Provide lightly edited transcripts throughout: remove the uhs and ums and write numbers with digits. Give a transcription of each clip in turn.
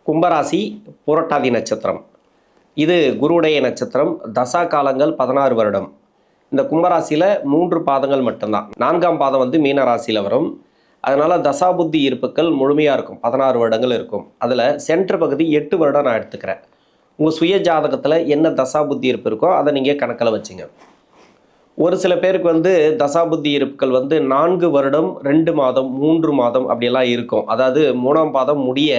கும்பராசி புரட்டாதி நட்சத்திரம். இது குருவுடைய நட்சத்திரம். தசா காலங்கள் 16 வருடம். இந்த கும்பராசியில் 3 பாதங்கள் மட்டும்தான். 4ஆம் பாதம் வந்து மீன ராசியில் வரும். அதனால் தசாபுத்தி இருப்புக்கள் முழுமையாக இருக்கும். 16 வருடங்கள் இருக்கும். அதில் சென்ட்ரு பகுதி 8 வருடம் நான் எடுத்துக்கிறேன். உங்கள் சுய ஜாதகத்தில் என்ன தசாபுத்தி இருப்பு இருக்கோ அதை நீங்கள் கணக்கில் வச்சுங்க. ஒரு சில பேருக்கு வந்து தசாபுத்தி இருப்புகள் வந்து 4 வருடம் 2 மாதம் 3 மாதம் அப்படியெல்லாம் இருக்கும். அதாவது 3ஆம் பாதம் முடிய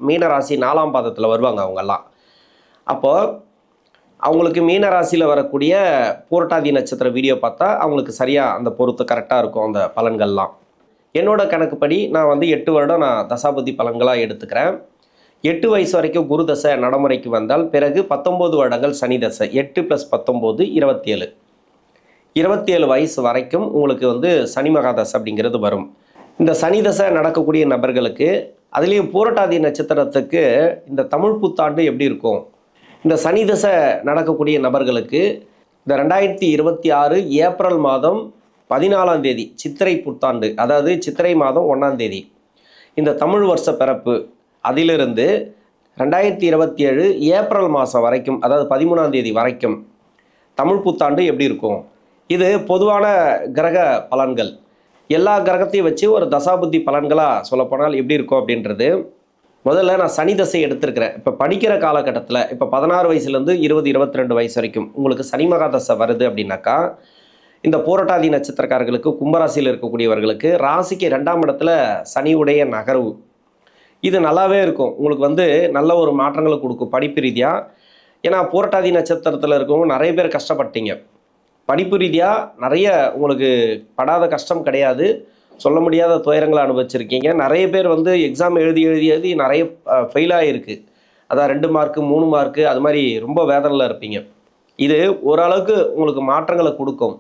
மீனராசி 4ஆம் பாதத்தில் வருவாங்க அவங்கெல்லாம். அப்போது அவங்களுக்கு மீனராசியில் வரக்கூடிய பூரட்டாதி நட்சத்திர வீடியோ பார்த்தா அவங்களுக்கு சரியாக அந்த பொறுத்து கரெக்டாக இருக்கும் அந்த பலன்கள்லாம். என்னோட கணக்குப்படி நான் வந்து 8 வருடம் நான் தசாபுத்தி பலன்களாக எடுத்துக்கிறேன். 8 வயசு வரைக்கும் குரு தசை நடைமுறைக்கு வந்தால் பிறகு 19 வருடங்கள் சனி தசை. 8 + 19 27. 27 வயசு வரைக்கும் உங்களுக்கு வந்து சனி மகாதசை அப்படிங்கிறது வரும். இந்த சனி தசை நடக்கக்கூடிய நபர்களுக்கு அதுலேயும் பூரட்டாதி நட்சத்திரத்துக்கு இந்த தமிழ் புத்தாண்டு எப்படி இருக்கும்? இந்த சனி தசை நடக்கக்கூடிய நபர்களுக்கு இந்த 2026 ஏப்ரல் மாதம் 14ஆம் தேதி சித்திரை புத்தாண்டு, அதாவது சித்திரை மாதம் 1ஆம் தேதி இந்த தமிழ் வருஷ பிறப்பு, அதிலிருந்து 2027 ஏப்ரல் மாதம் வரைக்கும், அதாவது 13ஆம் தேதி வரைக்கும் தமிழ் புத்தாண்டு எப்படி இருக்கும்? இது பொதுவான கிரக பலன்கள். எல்லா கிரகத்தையும் வச்சு ஒரு தசாபுத்தி பலன்களாக சொல்லப்போனால் எப்படி இருக்கும் அப்படின்றது. முதல்ல நான் சனி தசை எடுத்திருக்கிறேன். இப்போ படிக்கிற காலகட்டத்தில் இப்போ 16 வயசுலேருந்து 20-22 வயசு வரைக்கும் உங்களுக்கு சனி மகாதசை வருது அப்படின்னாக்கா, இந்த பூரட்டாதி நட்சத்திரக்காரர்களுக்கு கும்பராசியில் இருக்கக்கூடியவர்களுக்கு ராசிக்கு 2ஆம் இடத்துல சனியுடைய நகர்வு இது நல்லாவே இருக்கும். உங்களுக்கு வந்து நல்ல ஒரு மாற்றங்களை கொடுக்கும் படிப்பு ரீதியாக. ஏன்னா பூரட்டாதி நட்சத்திரத்தில் இருக்கவங்க நிறைய பேர் கஷ்டப்பட்டீங்க. படிப்பு ரீதியாக நிறைய உங்களுக்கு படாத கஷ்டம் கிடையாது, சொல்ல முடியாத துயரங்களை அனுபவிச்சிருக்கீங்க. நிறைய பேர் வந்து எக்ஸாம் எழுதி நிறைய ஃபெயில் ஆகிருக்கு. அதான் 2 மார்க்கு 3 மார்க்கு அது மாதிரி ரொம்ப வேதனையில் இருப்பீங்க. இது ஓரளவுக்கு உங்களுக்கு மாற்றங்களை கொடுக்கும்.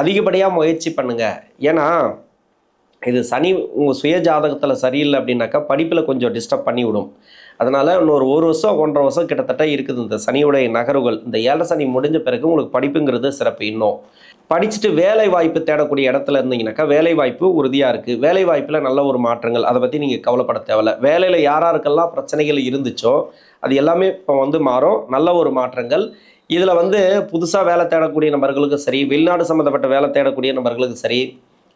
அதிகப்படியாக முயற்சி பண்ணுங்கள். ஏன்னா இது சனி உங்கள் சுய ஜாதகத்தில் சரியில்லை அப்படின்னாக்கா படிப்பில் கொஞ்சம் டிஸ்டர்ப் பண்ணி விடும். அதனால் இன்னொரு 1 வருஷம் 1.5 வருஷம் கிட்டத்தட்ட இருக்குது இந்த சனியுடைய நகர்வுகள். இந்த 7 சனி முடிஞ்ச பிறகு உங்களுக்கு படிப்புங்கிறது சிறப்பு. இன்னும் படிச்சுட்டு வேலை வாய்ப்பு தேடக்கூடிய இடத்துல இருந்தீங்கன்னாக்கா வேலை வாய்ப்பு உறுதியாக இருக்குது. வேலை வாய்ப்பில் நல்ல ஒரு மாற்றங்கள், அதை பற்றி நீங்கள் கவலைப்பட தேவையில்லை. வேலையில் யாராருக்கெல்லாம் பிரச்சனைகள் இருந்துச்சோ அது எல்லாமே இப்போ வந்து மாறும். நல்ல ஒரு மாற்றங்கள். இதில் வந்து புதுசாக வேலை தேடக்கூடிய நபர்களுக்கும் சரி, வெளிநாடு சம்மந்தப்பட்ட வேலை தேடக்கூடிய நபர்களுக்கும் சரி,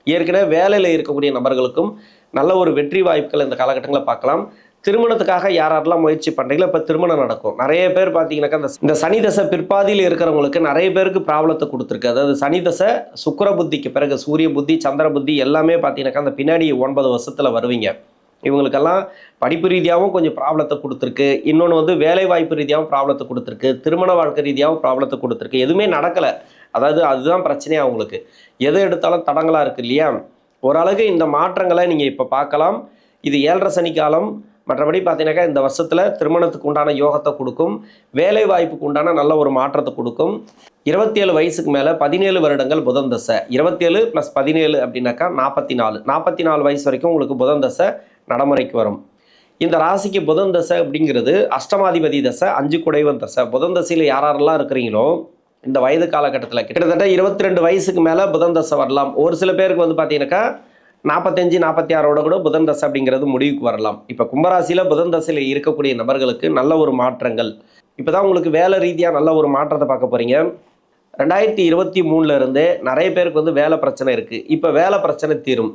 ஏற்கனவே வேலையில் இருக்கக்கூடிய நபர்களுக்கும் நல்ல ஒரு வெற்றி வாய்ப்புகள் இந்த காலகட்டங்களில் பார்க்கலாம். திருமணத்துக்காக யாரெல்லாம் முயற்சி பண்ணுறீங்களோ இப்போ திருமணம் நடக்கும். நிறைய பேர் பார்த்தீங்கன்னாக்கா இந்த சனி தசை பிற்பாதியில் இருக்கிறவங்களுக்கு நிறைய பேருக்கு ப்ராப்ளத்தை கொடுத்துருக்கு. அதாவது சனி தசை சுக்கிர புத்திக்கு பிறகு சூரிய புத்தி சந்திர புத்தி எல்லாமே பார்த்தீங்கன்னாக்கா அந்த பின்னாடி 9 வருஷத்தில் வருவீங்க. இவங்களுக்கெல்லாம் படிப்பு ரீதியாகவும் கொஞ்சம் ப்ராப்ளத்தை கொடுத்துருக்கு. இன்னொன்று வந்து வேலை வாய்ப்பு ரீதியாகவும் ப்ராப்ளத்தை கொடுத்துருக்கு. திருமண வாழ்க்கை ரீதியாகவும் ப்ராப்ளத்தை கொடுத்துருக்கு. எதுவுமே நடக்கலை. அதாவது அதுதான் பிரச்சனையாக அவங்களுக்கு. எது எடுத்தாலும் தடங்களாக இருக்குது இல்லையா? ஓரளவுக்கு இந்த மாற்றங்களை நீங்கள் இப்போ பார்க்கலாம். இது 7.5 சனி காலம். மற்றபடி பார்த்தீங்கன்னாக்கா இந்த வருஷத்தில் திருமணத்துக்கு உண்டான யோகத்தை கொடுக்கும். வேலை வாய்ப்புக்கு உண்டான நல்ல ஒரு மாற்றத்தை கொடுக்கும். 27 வயசுக்கு மேலே 17 வருடங்கள் புதன் தசை. 27 + 17 அப்படின்னாக்கா 44 வயசு வரைக்கும் உங்களுக்கு புதன் தசை நடைமுறைக்கு வரும். இந்த ராசிக்கு புதன் தசை அப்படிங்கிறது அஷ்டமாதிபதி தசை, 5 குடைவன் தசை. புதன் தசையில் யாரெல்லாம் இருக்கிறீங்களோ இந்த வயது காலகட்டத்தில் கிட்டத்தட்ட 22 வயசுக்கு மேலே புதன் தசை வரலாம். ஒரு சில பேருக்கு வந்து பார்த்தீங்கன்னாக்கா 45-46 கூட புதன் தசை அப்படிங்கிறது முடிவுக்கு வரலாம். இப்போ கும்பராசியில் புதன் தசையில் இருக்கக்கூடிய நபர்களுக்கு நல்ல ஒரு மாற்றங்கள். இப்போ தான் உங்களுக்கு வேலை ரீதியாக நல்ல ஒரு மாற்றத்தை பார்க்க போகிறீங்க. 2023 இருந்தே நிறைய பேருக்கு வந்து வேலை பிரச்சனை இருக்குது. இப்போ வேலை பிரச்சனை தீரும்.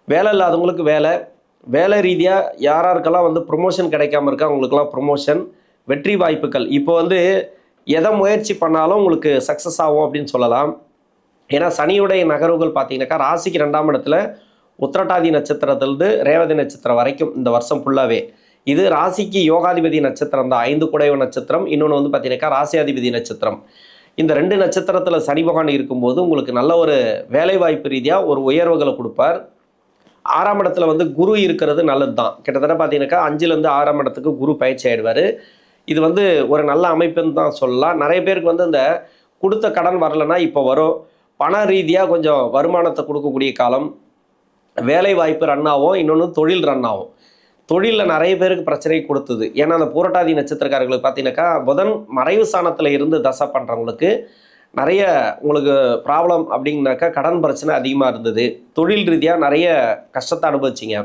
வேலை இல்லாதவங்களுக்கு வேலை ரீதியாக யாராருக்கெல்லாம் வந்து ப்ரொமோஷன் கிடைக்காம இருக்கா அவங்களுக்கெல்லாம் ப்ரொமோஷன், வெற்றி வாய்ப்புகள். இப்போ வந்து எதை முயற்சி பண்ணாலும் உங்களுக்கு சக்ஸஸ் ஆகும் அப்படின்னு சொல்லலாம். ஏன்னா சனியுடைய நகர்வுகள் பார்த்தீங்கன்னாக்கா ராசிக்கு 2ஆம் இடத்துல உத்திரட்டாதி நட்சத்திரத்திலிருந்து ரேவதி நட்சத்திரம் வரைக்கும் இந்த வருஷம் ஃபுல்லாகவே. இது ராசிக்கு யோகாதிபதி நட்சத்திரம் தான், 5 குடைவ நட்சத்திரம். இன்னொன்று வந்து பார்த்தீங்கன்னாக்கா ராசியாதிபதி நட்சத்திரம். இந்த 2 நட்சத்திரத்தில் சனி பகவான் இருக்கும்போது உங்களுக்கு நல்ல ஒரு வேலை வாய்ப்பு ரீதியாக ஒரு உயர்வுகளை கொடுப்பார். 6ஆம் இடத்துல வந்து குரு இருக்கிறது நல்லது தான். கிட்டத்தட்ட பார்த்தீங்கன்னாக்கா 5லேருந்து 6ஆம் இடத்துக்கு குரு பயிற்சி ஆகிடுவார். இது வந்து ஒரு நல்ல அமைப்புன்னு தான் சொல்லலாம். நிறைய பேருக்கு வந்து இந்த கொடுத்த கடன் வரலைன்னா இப்போ வரும். பண ரீதியாக கொஞ்சம் வருமானத்தை கொடுக்கக்கூடிய காலம். வேலை வாய்ப்பு ரன் ஆகும். இன்னொன்று தொழில் ரன் ஆகும். தொழிலில் நிறைய பேருக்கு பிரச்சனை கொடுத்தது. ஏன்னா அந்த பூரட்டாதி நட்சத்திரக்காரர்களுக்கு பார்த்தீங்கன்னாக்கா புதன் மறைவு ஸ்தானத்தில் இருந்து தசை பண்ணுறவங்களுக்கு நிறைய உங்களுக்கு ப்ராப்ளம் அப்படின்னாக்கா கடன் பிரச்சனை அதிகமாக இருந்தது. தொழில் ரீதியாக நிறைய கஷ்டத்தை அனுபவிச்சிங்க.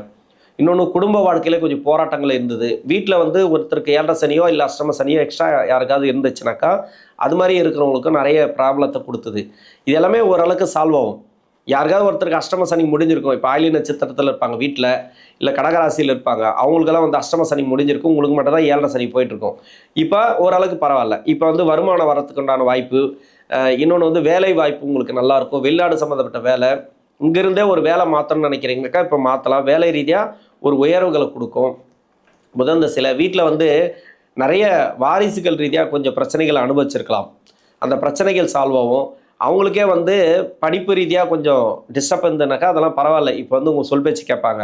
இன்னொன்று குடும்ப வாழ்க்கையில கொஞ்சம் போராட்டங்கள் இருந்தது. வீட்டில் வந்து ஒருத்தருக்கு 7.5 சனியோ இல்லை அஷ்டம சனியோ எக்ஸ்ட்ரா யாருக்காவது இருந்துச்சுனாக்கா அது மாதிரி இருக்கிறவங்களுக்கும் நிறைய ப்ராப்ளத்தை கொடுத்தது. இது எல்லாமே ஓரளவுக்கு சால்வ் ஆகும். யாருக்காவது ஒருத்தருக்கு அஷ்டம சனி முடிஞ்சிருக்கும். இப்போ ஆயிலி நட்சத்திரத்தில் இருப்பாங்க வீட்டில், இல்லை கடகராசியில் இருப்பாங்க, அவங்களுக்கெல்லாம் வந்து அஷ்டம சனி முடிஞ்சிருக்கும். உங்களுக்கு மட்டும் தான் 7.5 சனி போயிட்டுருக்கும். இப்போ ஓரளவுக்கு பரவாயில்ல. இப்போ வந்து வருமானம் வரத்துக்கு உண்டான வாய்ப்பு, இன்னொன்று வந்து வேலை வாய்ப்பு உங்களுக்கு நல்லாயிருக்கும். வெளிநாடு சம்மந்தப்பட்ட வேலை, இங்கிருந்தே ஒரு வேலை மாற்றணும்னு நினைக்கிறீங்கனாக்கா இப்போ மாற்றலாம். வேலை ரீதியாக ஒரு உயர்வுகளை கொடுக்கும். இந்த சில வீட்டில் வந்து நிறைய வாரிசுகள் ரீதியாக கொஞ்சம் பிரச்சனைகளை அனுபவிச்சிருக்கலாம். அந்த பிரச்சனைகள் சால்வ் ஆகும். அவங்களுக்கே வந்து படிப்பு ரீதியாக கொஞ்சம் டிஸ்டர்ப் இருந்ததுனாக்கா அதெல்லாம் பரவாயில்ல. இப்போ வந்து உங்கள் சொல் பேச்சு கேட்பாங்க.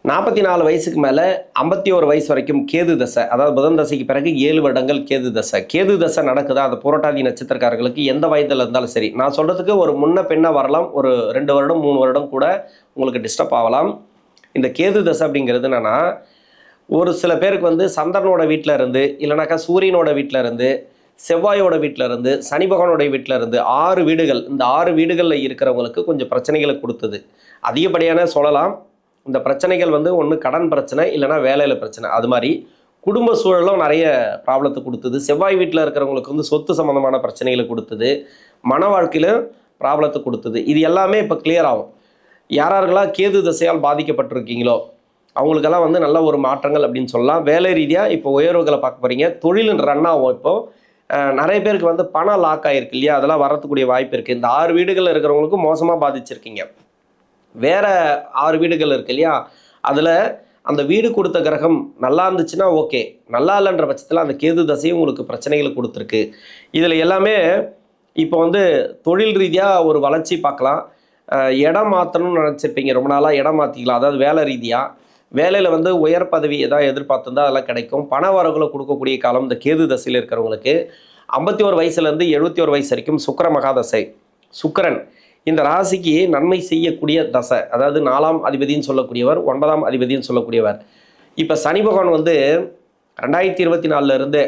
44 வயசுக்கு மேலே 51 வயசு வரைக்கும் கேது தசை, அதாவது புதன் தசைக்கு பிறகு 7 வருடங்கள் கேது தசை. கேது தசை நடக்குதா அந்த புரட்டாதி நட்சத்திரக்காரர்களுக்கு எந்த வயதில் இருந்தாலும் சரி, நான் சொல்கிறதுக்கு ஒரு முன்ன பின்ன வரலாம். ஒரு 2 வருடம் 3 வருடம் கூட உங்களுக்கு டிஸ்டர்ப் ஆகலாம். இந்த கேது தசை அப்படிங்கிறது என்னென்னா, ஒரு சில பேருக்கு வந்து சந்திரனோட வீட்டில் இருந்து, இல்லைனாக்கா சூரியனோட வீட்டில் இருந்து, செவ்வாயோட வீட்டில் இருந்து, சனி பகவானோட வீட்டில் இருந்து 6 வீடுகள், இந்த 6 வீடுகளில் இருக்கிறவங்களுக்கு கொஞ்சம் பிரச்சனைகளை கொடுத்தது. அதிகப்படியான சொல்லலாம். இந்த பிரச்சனைகள் வந்து ஒன்று கடன் பிரச்சனை, இல்லைனா வேலையில் பிரச்சனை. அது மாதிரி குடும்ப சூழலும் நிறைய ப்ராப்ளத்தை கொடுத்தது. செவ்வாய் வீட்டில் இருக்கிறவங்களுக்கு வந்து சொத்து சம்மந்தமான பிரச்சனைகளை கொடுத்தது. மன வாழ்க்கையிலும் ப்ராப்ளத்தை கொடுத்தது. இது எல்லாமே இப்போ கிளியர் ஆகும். யாரெல்லாம் கேது தசையால் பாதிக்கப்பட்டிருக்கீங்களோ அவங்களுக்கெல்லாம் வந்து நல்ல ஒரு மாற்றங்கள் அப்படின்னு சொல்லலாம். வேலை ரீதியாக இப்போ உயர்வுகளை பார்க்க போகிறீங்க. தொழில் ரன் ஆகும். இப்போது நிறைய பேருக்கு வந்து பணம் லாக் ஆகிருக்கு இல்லையா, அதெல்லாம் வரத்துக்கூடிய வாய்ப்பு இருக்குது. இந்த 6 வீடுகளில் இருக்கிறவங்களுக்கும் மோசமாக பாதிச்சிருக்கீங்க. வேறு 6 வீடுகள் இருக்கு இல்லையா, அதில் அந்த வீடு கொடுத்த கிரகம் நல்லா இருந்துச்சுன்னா ஓகே, நல்லா இல்லைன்ற பட்சத்தில் அந்த கேது தசையும் உங்களுக்கு பிரச்சனைகளை கொடுத்துருக்கு. இதில் எல்லாமே இப்போ வந்து தொழில் ரீதியாக ஒரு வளர்ச்சி பார்க்கலாம். இடம் மாற்றணும்னு நினச்சிருப்பீங்க, ரொம்ப நாளாக இடம் மாற்றிக்கலாம். அதாவது வேலை ரீதியாக வேலையில் வந்து உயர் பதவி எதாவது எதிர்பார்த்துருந்தா அதெல்லாம் கிடைக்கும். பண வரவுகளை கொடுக்கக்கூடிய காலம் இந்த கேது தசையில் இருக்கிறவங்களுக்கு. 51 வயசுலேருந்து 71 வயசு வரைக்கும் சுக்கிர மகாதசை. சுக்கிரன் இந்த ராசிக்கு நன்மை செய்யக்கூடிய தசை, அதாவது 4ஆம் அதிபதினு சொல்லக்கூடியவர், 9ஆம் அதிபதினு சொல்லக்கூடியவர். இப்போ சனி பகவான் வந்து 2024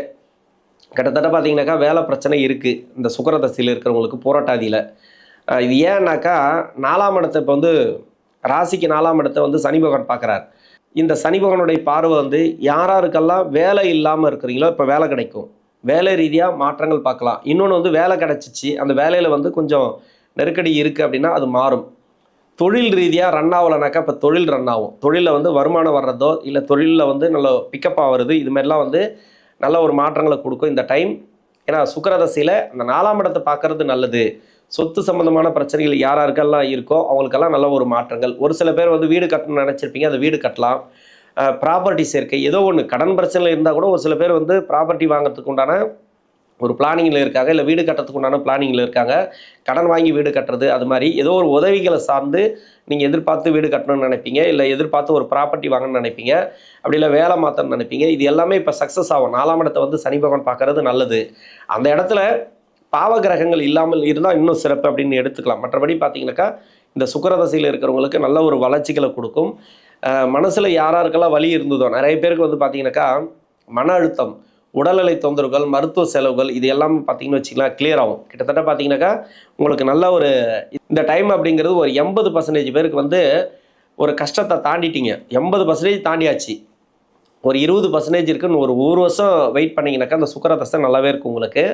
கிட்டத்தட்ட பார்த்தீங்கன்னாக்கா வேலை பிரச்சனை இருக்குது இந்த சுக்கிர தசையில் இருக்கிறவங்களுக்கு போராட்டாதியில். இது ஏன்னாக்கா 4ஆம் இடத்தை இப்போ வந்து ராசிக்கு 4ஆம் இடத்தை வந்து சனி பகவான் பார்க்குறார். இந்த சனி பகவானுடைய பார்வை வந்து யாருக்கெல்லாம் வேலை இல்லாமல் இருக்கிறீங்களோ இப்போ வேலை கிடைக்கும். வேலை ரீதியாக மாற்றங்கள் பார்க்கலாம். இன்னொன்று வந்து வேலை கிடச்சிச்சு, அந்த வேலையில் வந்து கொஞ்சம் நெருக்கடி இருக்குது அப்படின்னா அது மாறும். தொழில் ரீதியாக ரன் ஆகலைனாக்கா இப்போ தொழில் ரன் ஆகும். தொழிலில் வந்து வருமானம் வர்றதோ இல்லை தொழிலில் வந்து நல்ல பிக்கப் ஆகிறது, இது மாதிரிலாம் வந்து நல்ல ஒரு மாற்றங்களை கொடுக்கும் இந்த டைம். ஏன்னா சுக்கிரதசையில் அந்த 4ஆம் இடத்தை பார்க்கறது நல்லது. சொத்து சம்மந்தமான பிரச்சனைகள் யாருக்கெல்லாம் இருக்கோ அவங்களுக்கெல்லாம் நல்ல ஒரு மாற்றங்கள். ஒரு சில பேர் வந்து வீடு கட்டணும்னு நினச்சிருப்பீங்க, அந்த வீடு கட்டலாம். ப்ராப்பர்ட்டி சேர்க்கை ஏதோ ஒன்று கடன் பிரச்சனை இருந்தால் கூட ஒரு சில பேர் வந்து ப்ராப்பர்ட்டி வாங்கிறதுக்கு உண்டான ஒரு பிளானிங்கில் இருக்காங்க, இல்லை வீடு கட்டுறதுக்கு உண்டான பிளானிங்கில் இருக்காங்க. கடன் வாங்கி வீடு கட்டுறது, அது மாதிரி ஏதோ ஒரு உதவிகளை சார்ந்து நீங்கள் எதிர்பார்த்து வீடு கட்டணும்னு நினைப்பீங்க, இல்லை எதிர்பார்த்து ஒரு ப்ராப்பர்ட்டி வாங்கணும்னு நினைப்பீங்க, அப்படி இல்லை வேலை மாற்றணும்னு நினைப்பீங்க. இது எல்லாமே இப்போ சக்ஸஸ் ஆகும். 4ஆம் இடத்தை வந்து சனி பகவான் பார்க்கறது நல்லது. அந்த இடத்துல பாவ கிரகங்கள் இல்லாமல் இருந்தால் இன்னும் சிறப்பு அப்படின்னு எடுத்துக்கலாம். மற்றபடி பார்த்தீங்கன்னாக்கா இந்த சுக்கிரதசையில் இருக்கிறவங்களுக்கு நல்ல ஒரு வளர்ச்சிகளை கொடுக்கும். மனசில் யாருக்கெல்லாம் வலி இருந்ததோ நிறைய பேருக்கு வந்து பார்த்தீங்கன்னாக்கா மன அழுத்தம், உடல்நிலை தொந்தரவுகள், மருத்துவ செலவுகள், இது எல்லாமே பார்த்தீங்கன்னு வச்சுக்கலாம் கிளியர் ஆகும். கிட்டத்தட்ட பார்த்தீங்கன்னாக்கா உங்களுக்கு நல்ல ஒரு இந்த டைம் அப்படிங்கிறது ஒரு 80% பேருக்கு வந்து ஒரு கஷ்டத்தை தாண்டிட்டீங்க. 80% தாண்டியாச்சு. ஒரு 20% இருக்குன்னு ஒரு வருஷம் வெயிட் பண்ணிங்கனாக்கா அந்த சுக்கிரதசை நல்லாவே இருக்கும் உங்களுக்கு.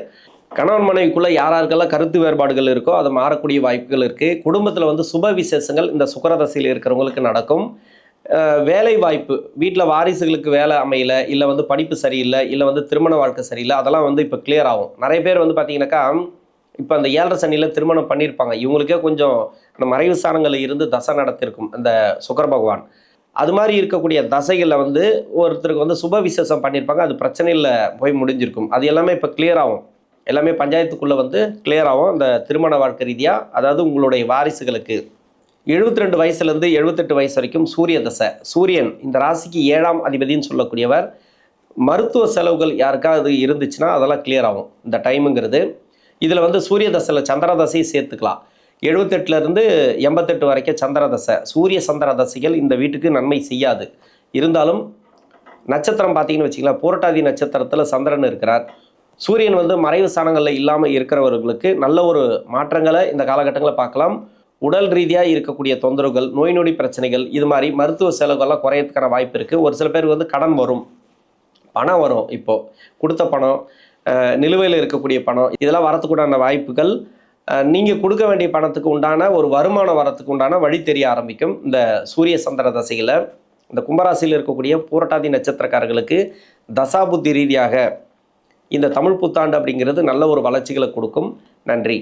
கணவன் மனைவிக்குள்ளே யாருக்கெல்லாம் கருத்து வேறுபாடுகள் இருக்கோ அது மாறக்கூடிய வாய்ப்புகள் இருக்குது. குடும்பத்தில் வந்து சுப விசேஷங்கள் இந்த சுக்கிரதசையில் இருக்கிறவங்களுக்கு நடக்கும். வேலை வாய்ப்பு, வீட்டில் வாரிசுகளுக்கு வேலை அமையலை, இல்லை வந்து படிப்பு சரியில்லை, இல்லை வந்து திருமண வாழ்க்கை சரியில்லை, அதெல்லாம் வந்து இப்போ கிளியர் ஆகும். நிறைய பேர் வந்து பார்த்தீங்கன்னாக்கா இப்போ அந்த 7.5 சனியில் திருமணம் பண்ணியிருப்பாங்க. இவங்களுக்கே கொஞ்சம் அந்த மறைவு ஸ்தானங்களில் இருந்து தசை நடத்திருக்கும் அந்த சுக்கிர பகவான். அது மாதிரி இருக்கக்கூடிய தசைகளில் வந்து ஒருத்தருக்கு வந்து சுப விசேஷம் பண்ணியிருப்பாங்க, அது பிரச்சனையில் போய் முடிஞ்சிருக்கும். அது எல்லாமே இப்போ கிளியர் ஆகும். எல்லாமே பஞ்சாயத்துக்குள்ளே வந்து கிளியர் ஆகும் அந்த திருமண வாழ்க்கை ரீதியாக. அதாவது உங்களுடைய வாரிசுகளுக்கு 72 வயசுலேருந்து 78 வயசு வரைக்கும் சூரிய தசை. சூரியன் இந்த ராசிக்கு 7ஆம் அதிபதினு சொல்லக்கூடியவர். மருத்துவ செலவுகள் யாருக்காவது இருந்துச்சுன்னா அதெல்லாம் கிளியர் ஆகும் இந்த டைமுங்கிறது. இதில் வந்து சூரிய தசையில் சந்திர தசையை சேர்த்துக்கலாம். 78லேருந்து 88 வரைக்கும் சந்திர தசை. சூரிய சந்திர தசைகள் இந்த வீட்டுக்கு நன்மை செய்யாது. இருந்தாலும் நட்சத்திரம் பார்த்தீங்கன்னு வச்சிங்களேன், பூரட்டாதி நட்சத்திரத்தில் சந்திரன் இருக்கிறார். சூரியன் வந்து மறைவு ஸ்தானங்களில் இல்லாமல் இருக்கிறவர்களுக்கு நல்ல ஒரு மாற்றங்களை இந்த காலகட்டங்களில் பார்க்கலாம். உடல் ரீதியாக இருக்கக்கூடிய தொந்தரவுகள், நோய் நொடி பிரச்சனைகள், இது மாதிரி மருத்துவ செலவுகள்லாம் குறையறதுக்கான வாய்ப்பு இருக்குது. ஒரு சில பேருக்கு வந்து கடன் வரும், பணம் வரும். இப்போது கொடுத்த பணம், நிலுவையில் இருக்கக்கூடிய பணம், இதெல்லாம் வரத்துக்குண்டான வாய்ப்புகள், நீங்கள் கொடுக்க வேண்டிய பணத்துக்கு உண்டான ஒரு வருமானம் வரத்துக்கு உண்டான வழி தெரிய ஆரம்பிக்கும். இந்த சூரிய சந்திர தசையில் இந்த கும்பராசியில் இருக்கக்கூடிய பூரட்டாதி நட்சத்திரக்காரர்களுக்கு தசாபுத்தி ரீதியாக இந்த தமிழ் புத்தாண்டு அப்படிங்கிறது நல்ல ஒரு வளர்ச்சிகளை கொடுக்கும். நன்றி.